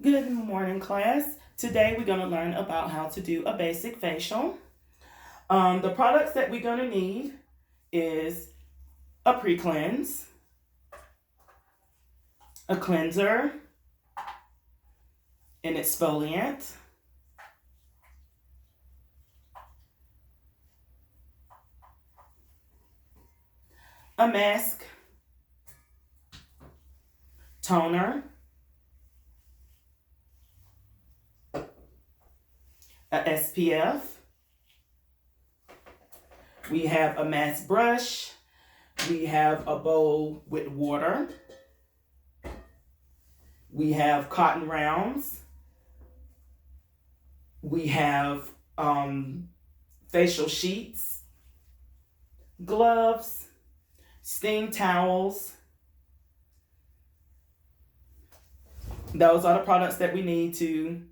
Good morning, class. Today we're going to learn about how to do a basic facial. The products that we're going to need is a pre-cleanse, a cleanser, an exfoliant, a mask, toner, a SPF. We have a mask brush. We have a bowl with water. We have cotton rounds. We have facial sheets, gloves, steam towels. Those are the products that we need to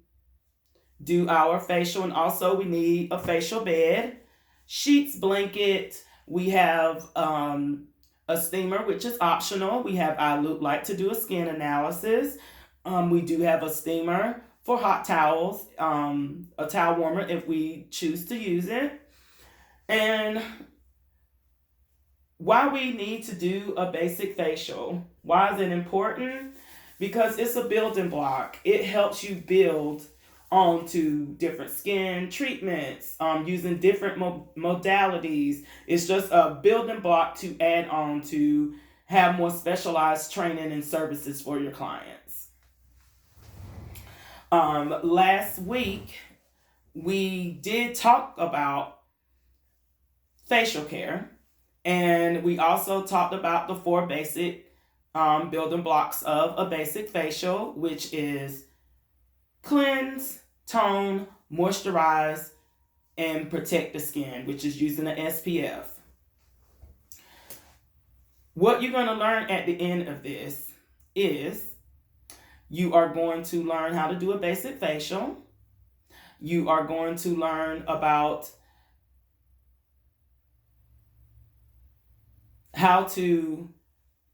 do our facial. And also we need a facial bed, sheets, blanket. We have a steamer, which is optional. We have I like to do a skin analysis. We do have a steamer for hot towels, a towel warmer if we choose to use it. And why we need to do a basic facial. Why is it important? Because it's a building block. It helps you build onto different skin treatments, using different modalities. It's just a building block to add on to have more specialized training and services for your clients. Last week, we did talk about facial care, and we also talked about the four basic building blocks of a basic facial, which is cleanse, tone, moisturize, and protect the skin, which is using an SPF. What you're going to learn at the end of this is you are going to learn how to do a basic facial. You are going to learn about how to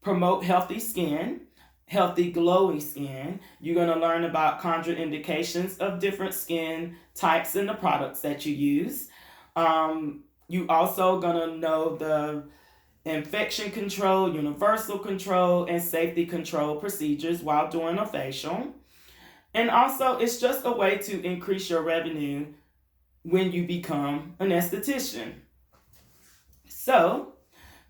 promote healthy skin, healthy glowy skin. You're going to learn about contraindications of different skin types and the products that you use. You also going to know the infection control, universal control, and safety control procedures while doing a facial. And also, it's just a way to increase your revenue when you become an esthetician. So,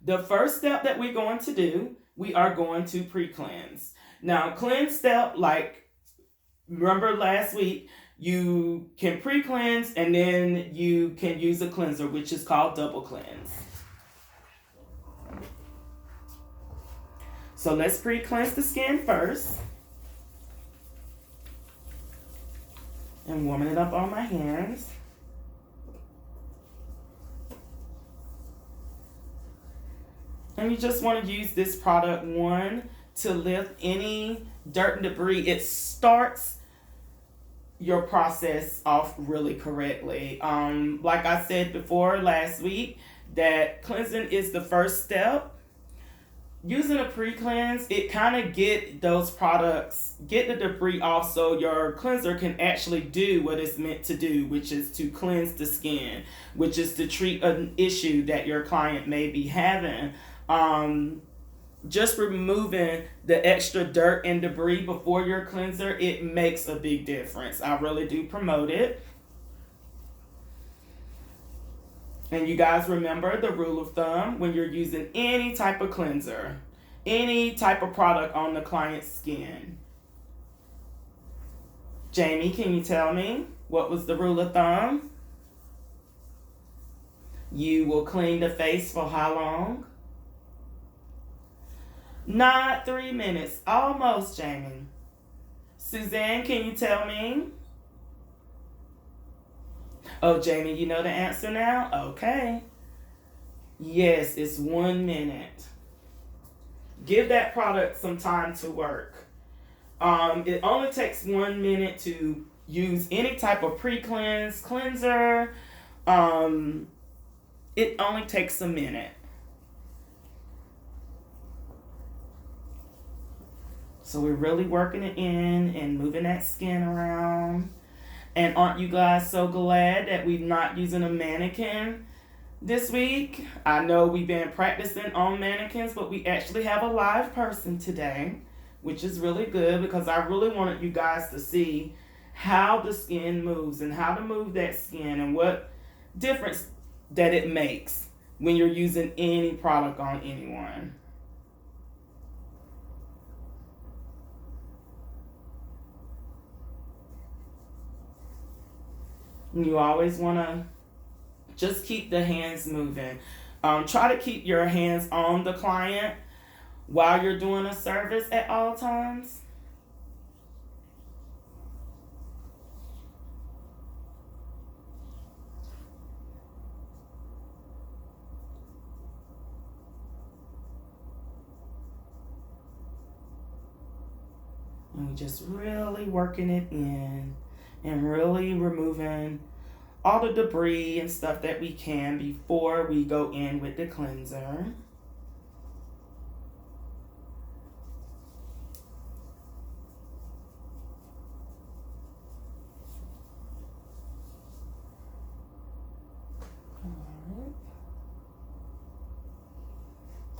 the first step that we're going to do, we are going to pre-cleanse. Now, cleanse step, like remember last week, you can pre-cleanse and then you can use a cleanser, which is called double cleanse. So let's pre-cleanse the skin first. And warming it up on my hands. And you just want to use this product, one, to lift any dirt and debris. It starts your process off really correctly. Like I said before last week, that cleansing is the first step. Using a pre-cleanse, it kind of get those products, get the debris off so your cleanser can actually do what it's meant to do, which is to cleanse the skin, which is to treat an issue that your client may be having. Just removing the extra dirt and debris before your cleanser, it makes a big difference. I really do promote it. And you guys remember the rule of thumb when you're using any type of cleanser, any type of product on the client's skin. Jamie, can you tell me what was the rule of thumb? You will clean the face for how long? Not 3 minutes. Almost, Jamie. Suzanne, can you tell me? Oh, Jamie, you know the answer now? Okay. Yes, it's 1 minute. Give that product some time to work. It only takes 1 minute to use any type of pre-cleanse, cleanser. It only takes a minute. So we're really working it in and moving that skin around. And aren't you guys so glad that we're not using a mannequin this week? I know we've been practicing on mannequins, but we actually have a live person today, which is really good because I really wanted you guys to see how the skin moves and how to move that skin and what difference that it makes when you're using any product on anyone. And you always want to just keep the hands moving. Try to keep your hands on the client while you're doing a service at all times. And we just really working it in and really removing all the debris and stuff that we can before we go in with the cleanser.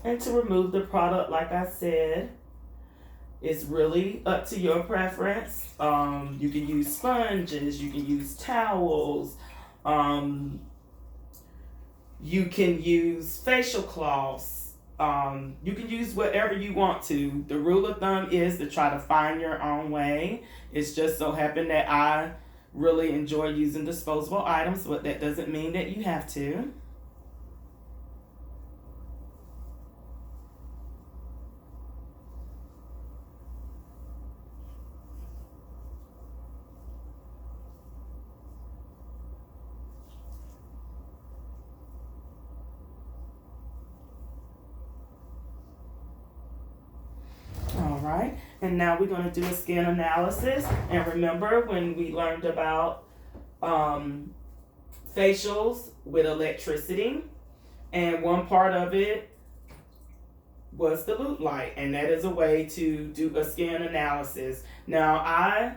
And to remove the product, like I said, it's really up to your preference. You can use sponges, you can use towels, you can use facial cloths, you can use whatever you want to. The rule of thumb is to try to find your own way. It's just so happened that I really enjoy using disposable items, but that doesn't mean that you have to. All right, and now we're going to do a skin analysis. And remember when we learned about facials with electricity, and one part of it was the loop light, and that is a way to do a skin analysis. Now, I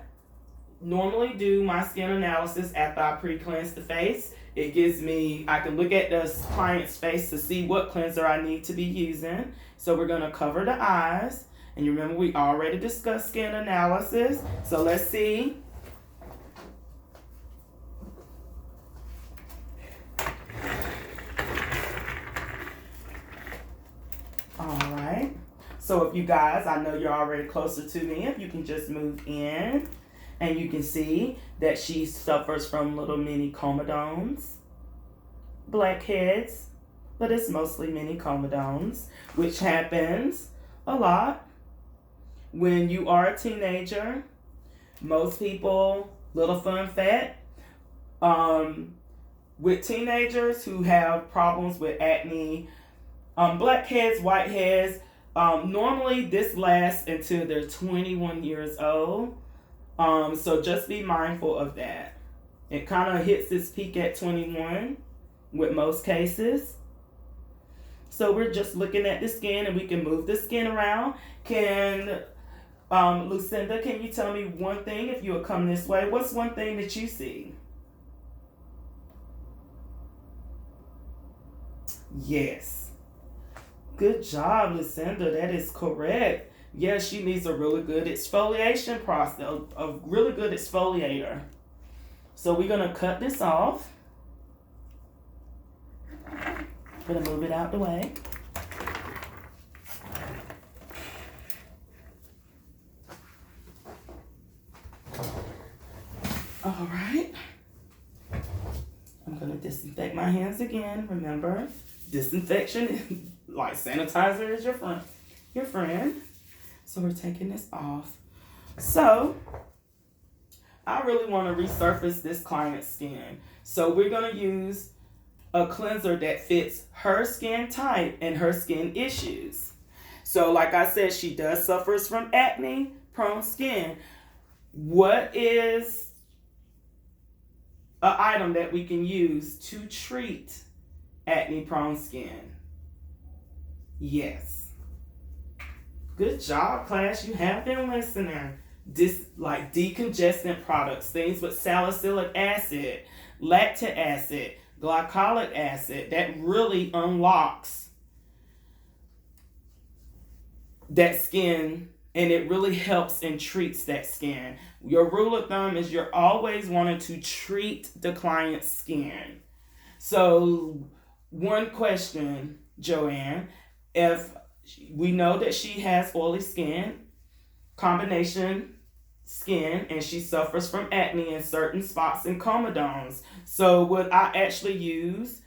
normally do my skin analysis after I pre-cleanse the face. It gives me, I can look at the client's face to see what cleanser I need to be using. So we're going to cover the eyes. And you remember we already discussed skin analysis. So let's see. All right. So if you guys, I know you're already closer to me, if you can just move in. And you can see that she suffers from little mini comedones, blackheads, but it's mostly mini comedones, which happens a lot when you are a teenager. Most people, little fun fact, with teenagers who have problems with acne, blackheads, whiteheads, normally this lasts until they're 21 years old. So just be mindful of that. It kind of hits its peak at 21 with most cases. So we're just looking at the skin and we can move the skin around. Can Lucinda, can you tell me one thing if you would come this way? What's one thing that you see? Yes. Good job, Lucinda. That is correct. Yes, she needs a really good exfoliation process, a really good exfoliator. So we're going to cut this off. I'm going to move it out the way. All right. I'm going to disinfect my hands again. Remember, disinfection, like sanitizer, is your friend. So we're taking this off. So I really want to resurface this client's skin. So we're going to use a cleanser that fits her skin type and her skin issues. So like I said, she does suffers from acne prone skin. What is an item that we can use to treat acne prone skin? Yes. Good job, class. You have been listening. This like decongestant products, things with salicylic acid, lactic acid, glycolic acid, that really unlocks that skin, and it really helps and treats that skin. Your rule of thumb is you're always wanting to treat the client's skin. So, one question, Joanne, if we know that she has oily skin, combination skin, and she suffers from acne in certain spots and comedones. So, would I actually use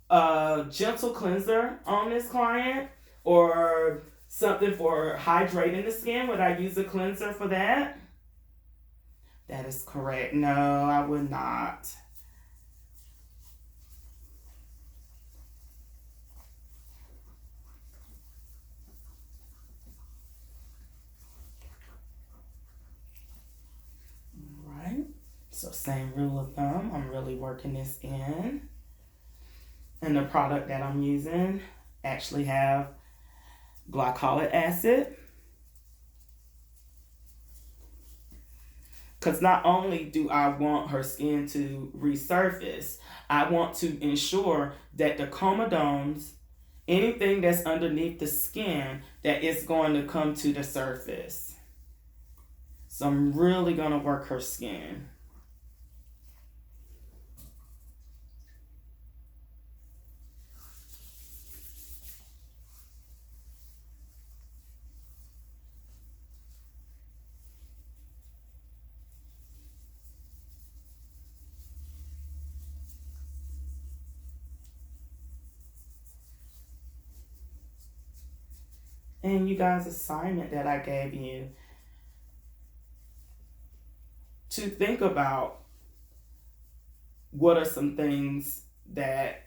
a gentle cleanser on this client or something for hydrating the skin? Would I use a cleanser for that? That is correct. No, I would not. Right. So same rule of thumb. I'm really working this in. And the product that I'm using actually have glycolic acid. Because not only do I want her skin to resurface, I want to ensure that the comedones, anything that's underneath the skin, that it's going to come to the surface. So I'm really going to work her skin. And you guys' assignment that I gave you to think about what are some things that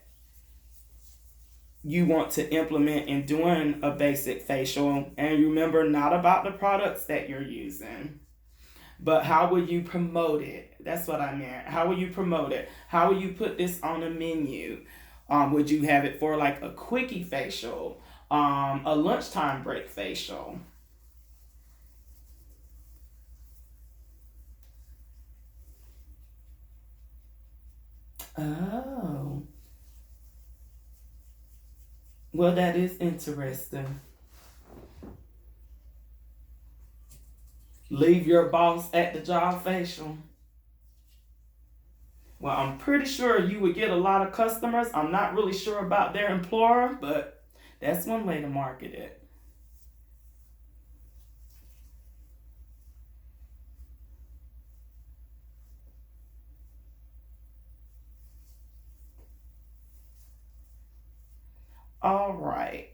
you want to implement in doing a basic facial. And remember, not about the products that you're using, but how will you promote it? That's what I meant. How will you promote it? How will you put this on a menu? Would you have it for like a quickie facial, a lunchtime break facial? Oh, well, that is interesting. Leave your boss at the job facial. Well, I'm pretty sure you would get a lot of customers. I'm not really sure about their employer, but that's one way to market it. All right.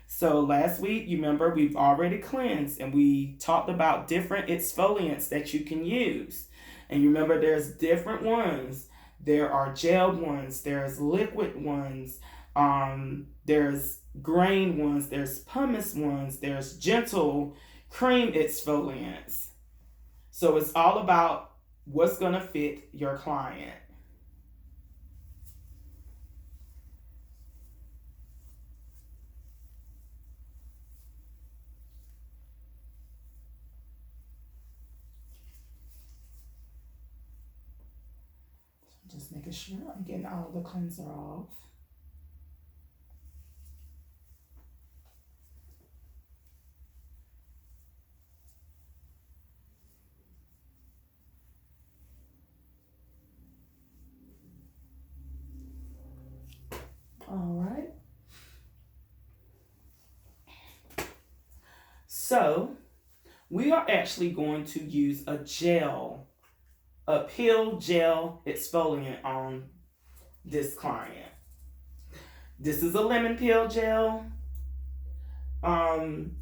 So last week, you remember we've already cleansed and we talked about different exfoliants that you can use. And you remember there's different ones. There are gel ones, there's liquid ones, there's grain ones, there's pumice ones, there's gentle cream exfoliants. So it's all about what's going to fit your client. Just making sure I'm getting all the cleanser off. All right. So we are actually going to use a gel, a peel gel exfoliant on this client. This is a lemon peel gel.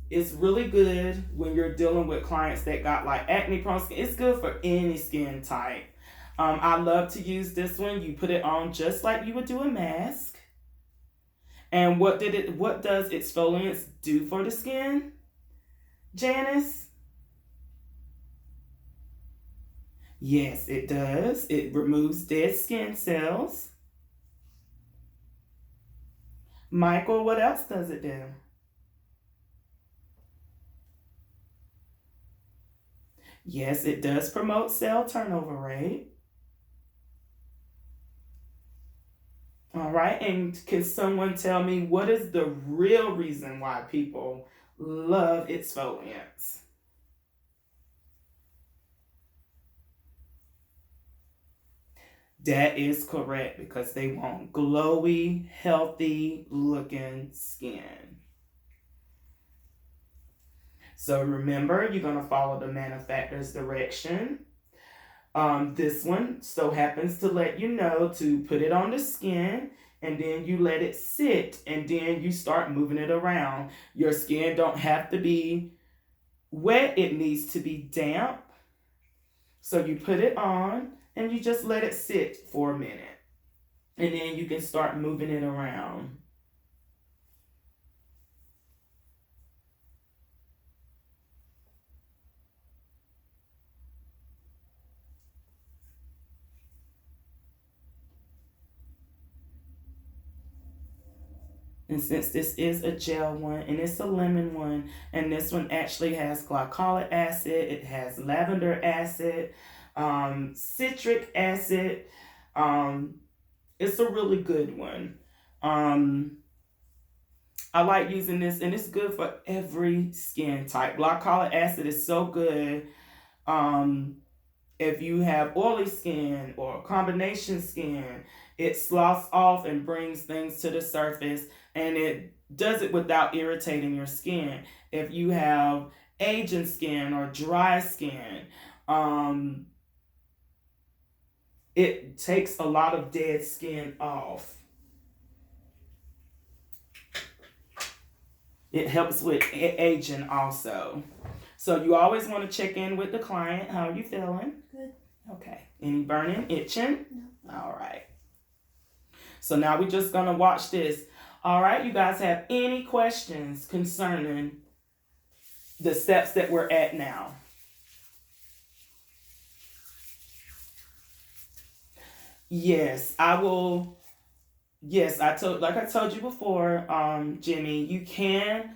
It's really good when you're dealing with clients that got like acne prone skin. It's good for any skin type. I love to use this one. You put it on just like you would do a mask. And what does exfoliants do for the skin, Janice? Yes, it does. It removes dead skin cells. Michael, what else does it do? Yes, it does promote cell turnover rate. All right, and can someone tell me what is the real reason why people love exfoliants? That is correct because they want glowy, healthy looking skin. So remember, you're going to follow the manufacturer's direction. This one so happens to let you know to put it on the skin and then you let it sit and then you start moving it around. Your skin don't have to be wet, it needs to be damp. So you put it on and you just let it sit for a minute. And then you can start moving it around. And since this is a gel one and it's a lemon one, and this one actually has glycolic acid, it has lavender acid, citric acid. Um, it's a really good one. Um, I like using this, and it's good for every skin type. Glycolic acid is so good. Um, if you have oily skin or combination skin, it sloughs off and brings things to the surface, and it does it without irritating your skin. If you have aging skin or dry skin, um, it takes a lot of dead skin off. It helps with aging also. So you always want to check in with the client. How are you feeling? Good. Okay. Any burning, itching? No. All right. So now we're just going to watch this. All right. You guys have any questions concerning the steps that we're at now? Yes, I will. Yes, like I told you before, Jimmy, you can.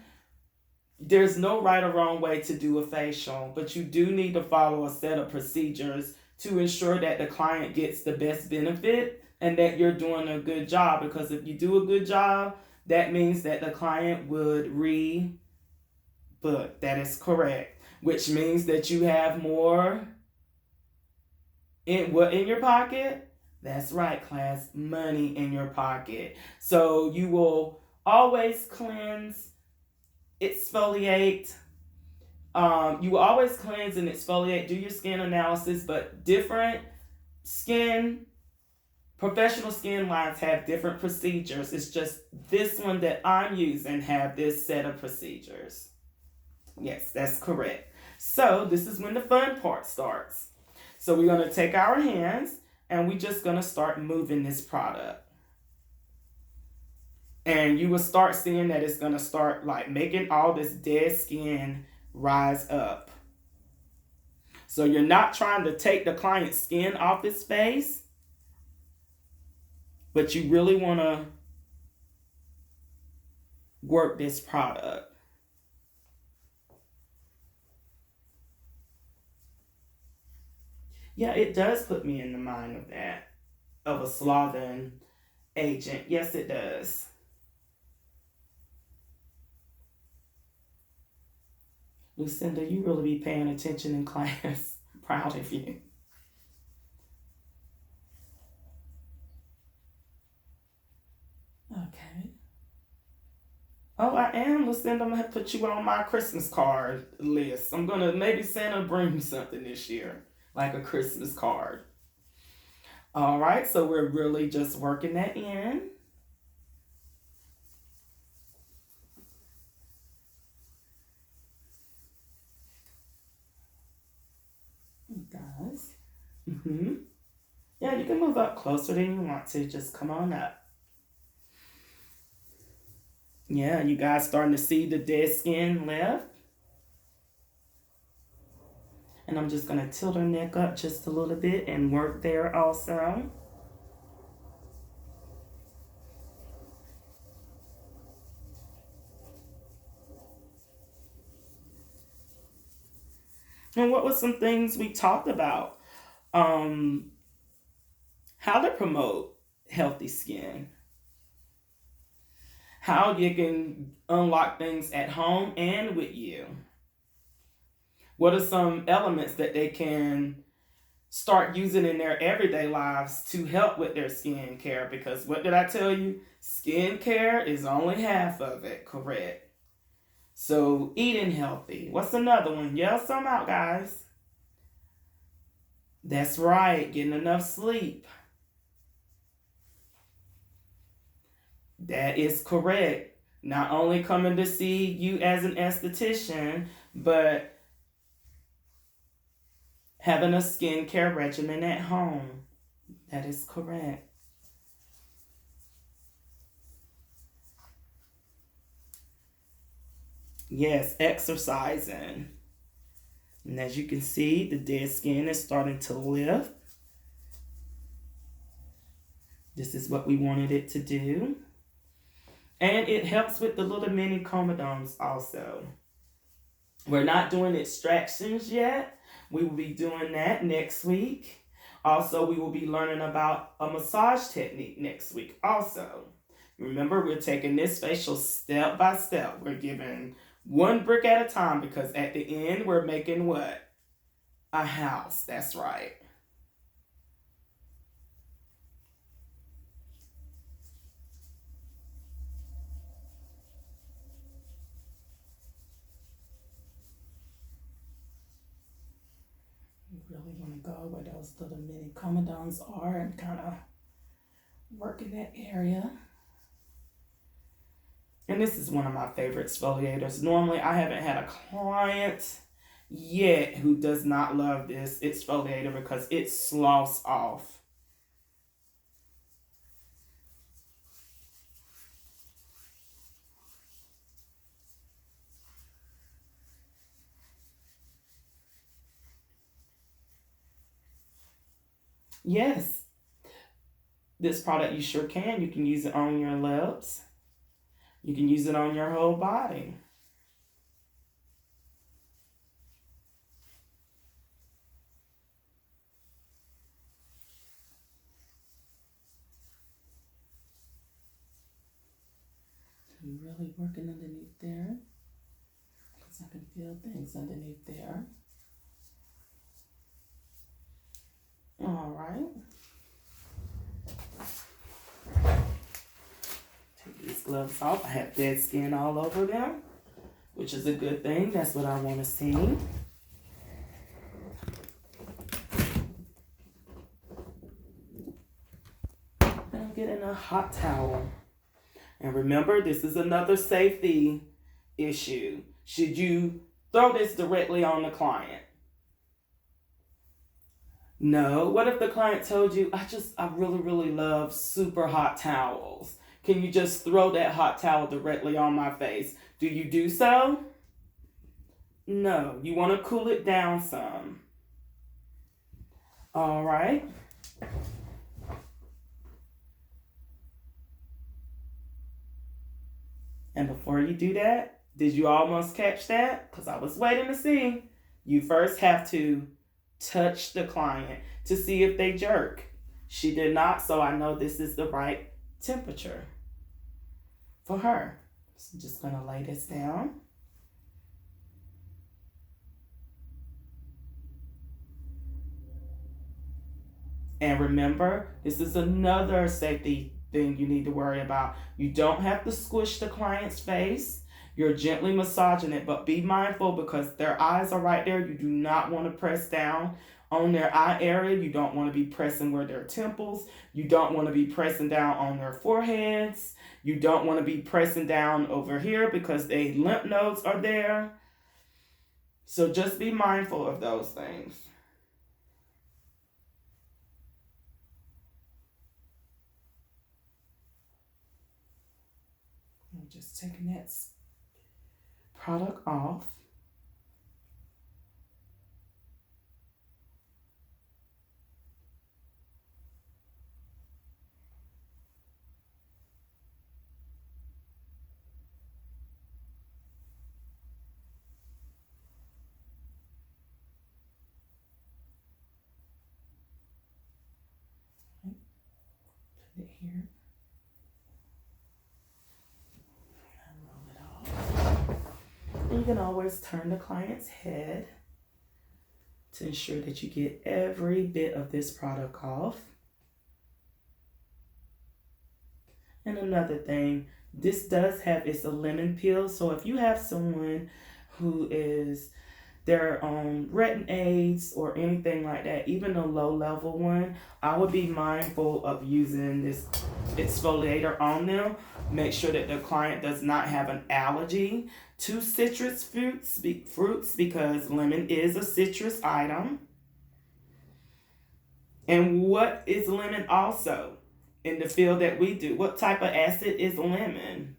There's no right or wrong way to do a facial, but you do need to follow a set of procedures to ensure that the client gets the best benefit and that you're doing a good job. Because if you do a good job, that means that the client would rebook. That is correct, which means that you have more in your pocket. That's right, class, money in your pocket. So you will always cleanse, exfoliate. You will always cleanse and exfoliate, do your skin analysis, but different skin, professional skin lines have different procedures. It's just this one that I'm using have this set of procedures. Yes, that's correct. So this is when the fun part starts. So we're going to take our hands and we're just going to start moving this product. And you will start seeing that it's going to start like making all this dead skin rise up. So you're not trying to take the client's skin off his face, but you really want to work this product. Yeah, it does put me in the mind of that, of a Slavic agent. Yes, it does. Lucinda, you really be paying attention in class. Proud of you. Okay. Oh, I am, Lucinda. I'm gonna put you on my Christmas card list. I'm gonna maybe Santa bring me something this year, like a Christmas card. All right, so we're really just working that in. Guys. Yeah, you can move up closer than you want to. Just come on up. Yeah, you guys starting to see the dead skin left. And I'm just going to tilt her neck up just a little bit and work there also. And what were some things we talked about? Um, how to promote healthy skin, how you can unlock things at home and with you. What are some elements that they can start using in their everyday lives to help with their skin care? Because what did I tell you? Skin care is only half of it, correct? So, eating healthy. What's another one? Yell some out, guys. That's right, getting enough sleep. That is correct. Not only coming to see you as an esthetician, but having a skincare regimen at home. That is correct. Yes, exercising. And as you can see, the dead skin is starting to lift. This is what we wanted it to do. And it helps with the little mini comedones also. We're not doing extractions yet. We will be doing that next week. Also, we will be learning about a massage technique next week also. Remember, we're taking this facial step by step. We're giving one brick at a time because at the end, we're making what? A house. That's right. You really want to go where those little mini comedones are and kind of work in that area. And this is one of my favorite exfoliators. Normally, I haven't had a client yet who does not love this exfoliator because it sloughs off. Yes, this product you sure can. You can use it on your lips. You can use it on your whole body. I'm really working underneath there because I can feel things underneath there. All right. Take these gloves off. I have dead skin all over them, which is a good thing. That's what I want to see. And I'm getting a hot towel. And remember, this is another safety issue. Should you throw this directly on the client? No. What if the client told you, I really, really love super hot towels. Can you just throw that hot towel directly on my face? Do you do so? No. You want to cool it down some. All right. And before you do that, did you almost catch that? Because I was waiting to see. You first have to touch the client to see if they jerk. She did not, so I know this is the right temperature for her. So I'm just going to lay this down. And remember, this is another safety thing you need to worry about. You don't have to squish the client's face. You're gently massaging it, but be mindful because their eyes are right there. You do not want to press down on their eye area. You don't want to be pressing where their temples. You don't want to be pressing down on their foreheads. You don't want to be pressing down over here because their lymph nodes are there. So just be mindful of those things. I'm just taking that product off. Put it here. And roll it off. And you can always turn the client's head to ensure that you get every bit of this product off. And another thing, this does have, it's a lemon peel. So if you have someone who is, they're on retin aids or anything like that, even a low level one, I would be mindful of using this exfoliator on them. Make sure that the client does not have an allergy to citrus fruits because lemon is a citrus item. And what is lemon also in the field that we do? What type of acid is lemon?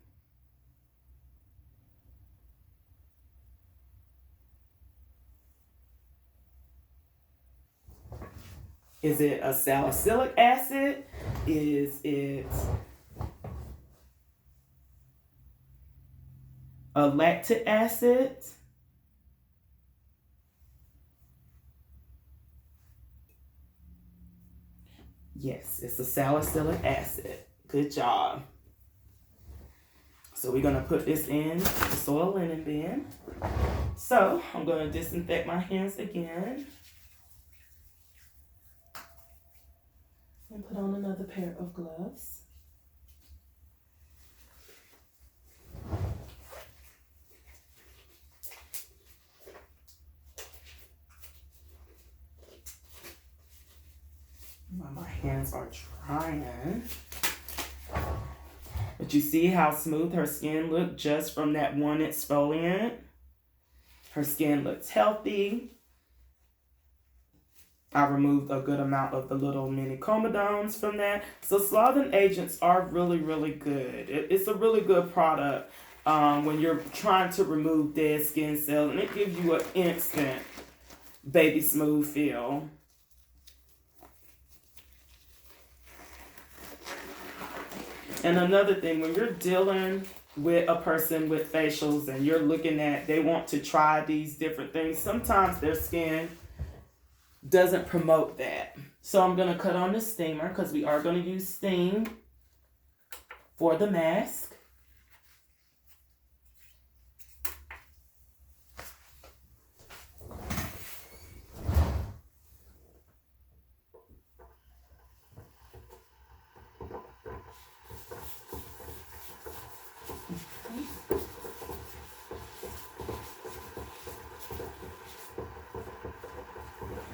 Is it a salicylic acid? Is it a lactic acid? Yes, it's a salicylic acid. Good job. So we're going to put this in the soil linen bin. So I'm going to disinfect my hands again. And put on another pair of gloves. While my hands are drying. But you see how smooth her skin looked just from that one exfoliant? Her skin looks healthy. I removed a good amount of the little mini comedones from that. So sloughing agents are really, really good. It's a really good product when you're trying to remove dead skin cells. And it gives you an instant baby smooth feel. And another thing, when you're dealing with a person with facials and you're looking at, they want to try these different things, sometimes their skin doesn't promote that. So I'm going to cut on the steamer because we are going to use steam for the mask.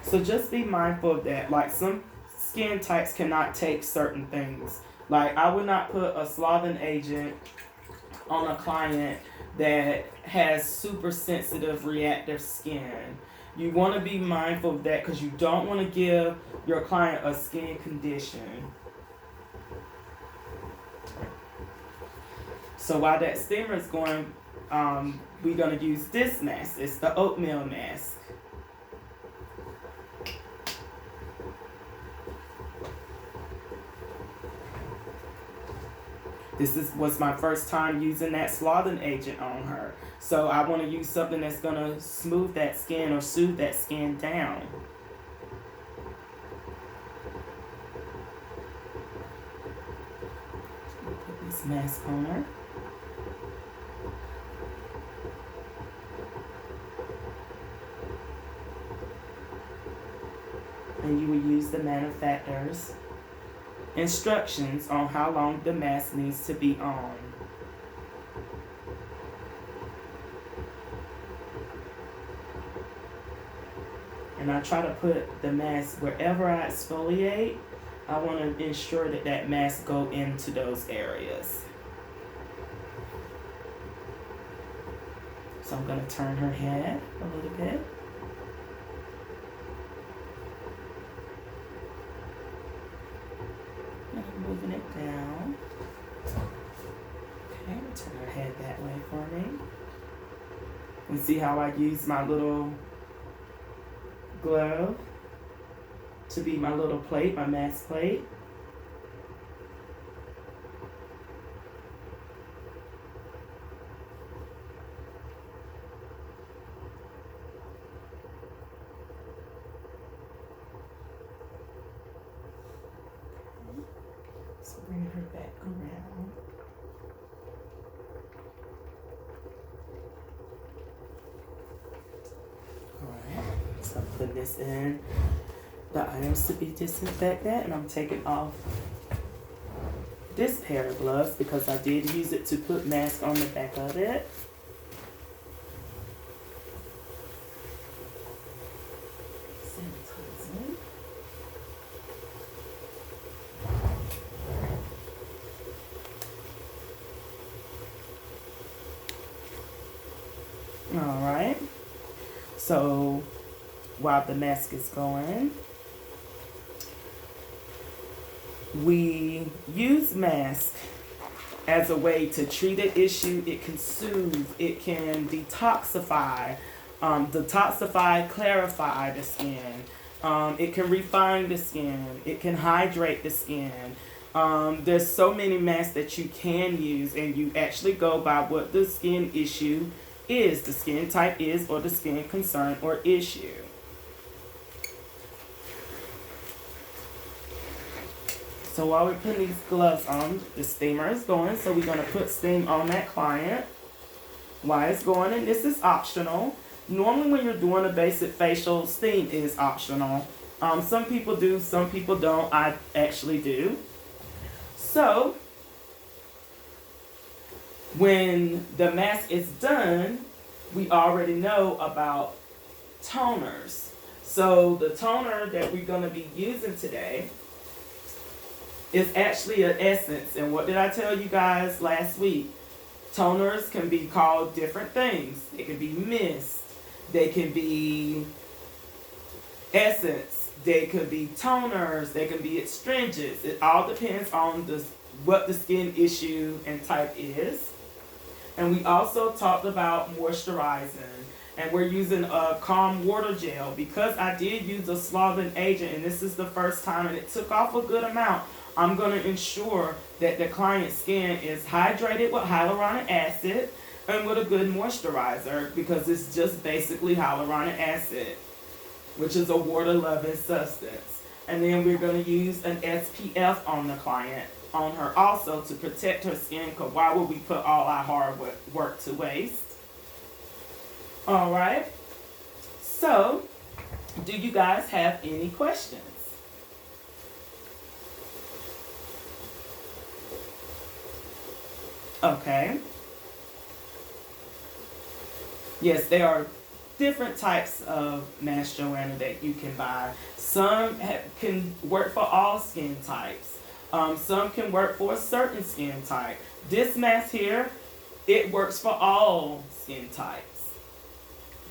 So just be mindful of that. Like some skin types cannot take certain things. Like I would not put a sloughing agent on a client that has super sensitive reactive skin. You want to be mindful of that because you don't want to give your client a skin condition. So while that steamer is going, we're going to use this mask. It's the oatmeal mask. Was my first time using that sloughing agent on her. So I want to use something that's going to smooth that skin or soothe that skin down. Put this mask on her. And you will use the manufacturer's instructions on how long the mask needs to be on. And I try to put the mask wherever I exfoliate. I want to ensure that that mask go into those areas. So I'm going to turn her head a little bit. Moving it down. Okay, turn her head that way for me. And see how I use my little glove to be my little plate, my mask plate. So back around. Alright, so I'm putting this in the items to be disinfected, and I'm taking off this pair of gloves because I did use it to put mask on the back of it. Sanitizing. Alright, so while the mask is going, we use mask as a way to treat an issue. It can soothe, it can detoxify, clarify the skin. It can refine the skin. It can hydrate the skin. There's so many masks that you can use, and you actually go by what the skin issue is, the skin type is, or the skin concern or issue. So while we're putting these gloves on, the steamer is going. So we're going to put steam on that client while it's going. And this is optional. Normally when you're doing a basic facial, steam is optional. Some people do, some people don't. I actually do. So when the mask is done, we already know about toners. So the toner that we're going to be using today is actually an essence. And what did I tell you guys last week? Toners can be called different things. They can be mist. They can be essence. They could be toners. They can be astringents. It all depends on what the skin issue and type is. And we also talked about moisturizing. And we're using a calm water gel because I did use a solvent agent, and this is the first time, and it took off a good amount. I'm going to ensure that the client's skin is hydrated with hyaluronic acid and with a good moisturizer, because it's just basically hyaluronic acid, which is a water-loving substance. And then we're going to use an SPF on the client, on her also, to protect her skin, because why would we put all our hard work to waste? All right. So, do you guys have any questions? Okay. Yes, there are different types of mask, Joanna, that you can buy. Some can work for all skin types. Some can work for a certain skin type. This mask here, it works for all skin types.